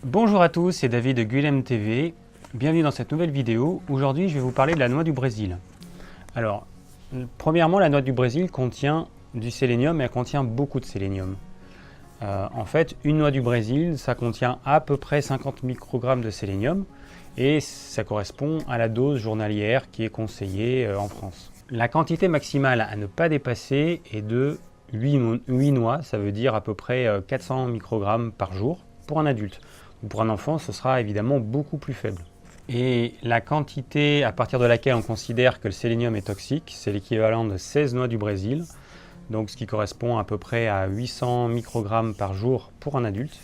Bonjour à tous, c'est David de Guilhem TV. Bienvenue dans cette nouvelle vidéo. Aujourd'hui, je vais vous parler de la noix du Brésil. Alors, premièrement, la noix du Brésil contient du sélénium et elle contient beaucoup de sélénium. En fait, une noix du Brésil, ça contient à peu près 50 microgrammes de sélénium et ça correspond à la dose journalière qui est conseillée en France. La quantité maximale à ne pas dépasser est de 8 noix, ça veut dire à peu près 400 microgrammes par jour pour un adulte. Pour un enfant, ce sera évidemment beaucoup plus faible. Et la quantité à partir de laquelle on considère que le sélénium est toxique, c'est l'équivalent de 16 noix du Brésil, donc ce qui correspond à peu près à 800 microgrammes par jour pour un adulte.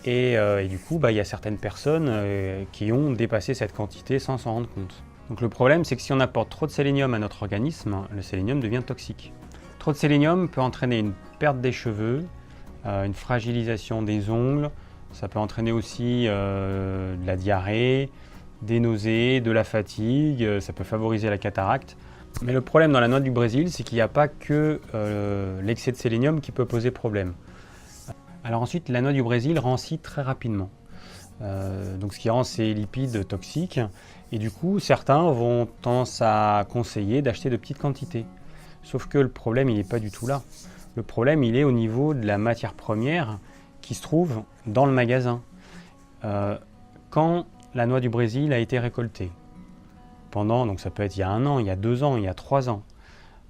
Et du coup, il y a certaines personnes qui ont dépassé cette quantité sans s'en rendre compte. Donc le problème, c'est que si on apporte trop de sélénium à notre organisme, le sélénium devient toxique. Trop de sélénium peut entraîner une perte des cheveux, une fragilisation des ongles. Ça peut entraîner aussi de la diarrhée, des nausées, de la fatigue, ça peut favoriser la cataracte. Mais le problème dans la noix du Brésil, c'est qu'il n'y a pas que l'excès de sélénium qui peut poser problème. Alors ensuite, la noix du Brésil rancit très rapidement. Donc ce qui rend ces lipides toxiques. Et du coup, certains vont tendance à conseiller d'acheter de petites quantités. Sauf que le problème, il n'est pas du tout là. Le problème, il est au niveau de la matière première qui se trouve dans le magasin. Quand la noix du Brésil a été récoltée, donc ça peut être il y a 1 an, il y a 2 ans, il y a 3 ans.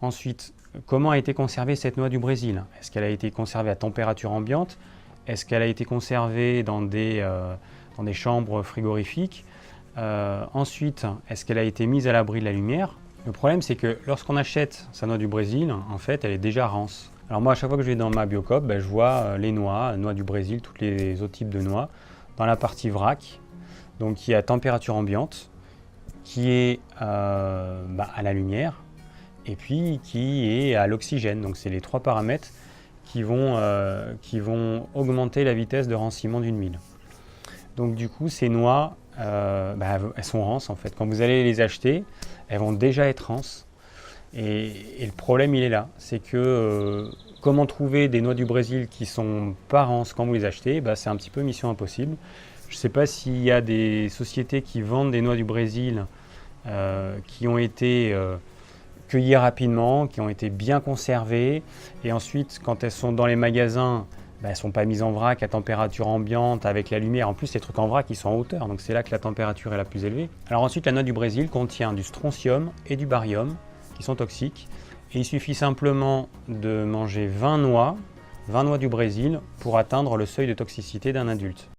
Ensuite, comment a été conservée cette noix du Brésil? Est-ce qu'elle a été conservée à température ambiante? Est-ce qu'elle a été conservée dans des chambres frigorifiques? Ensuite, est-ce qu'elle a été mise à l'abri de la lumière? Le problème, c'est que lorsqu'on achète sa noix du Brésil, en fait, elle est déjà rance. Alors moi, à chaque fois que je vais dans ma Biocoop, je vois les noix du Brésil, tous les autres types de noix, dans la partie vrac, donc qui est à température ambiante, qui est à la lumière, et puis qui est à l'oxygène. Donc c'est les 3 paramètres qui vont augmenter la vitesse de ranciment d'une huile. Donc du coup, ces noix, elles sont rances en fait. Quand vous allez les acheter, elles vont déjà être rances. Et le problème, il est là. C'est que comment trouver des noix du Brésil qui sont pas rances quand vous les achetez, c'est un petit peu mission impossible. Je ne sais pas s'il y a des sociétés qui vendent des noix du Brésil qui ont été cueillies rapidement, qui ont été bien conservées. Et ensuite, quand elles sont dans les magasins, elles ne sont pas mises en vrac à température ambiante avec la lumière. En plus, les trucs en vrac, ils sont en hauteur. Donc c'est là que la température est la plus élevée. Alors ensuite, la noix du Brésil contient du strontium et du barium, qui sont toxiques. Et il suffit simplement de manger 20 noix du Brésil pour atteindre le seuil de toxicité d'un adulte.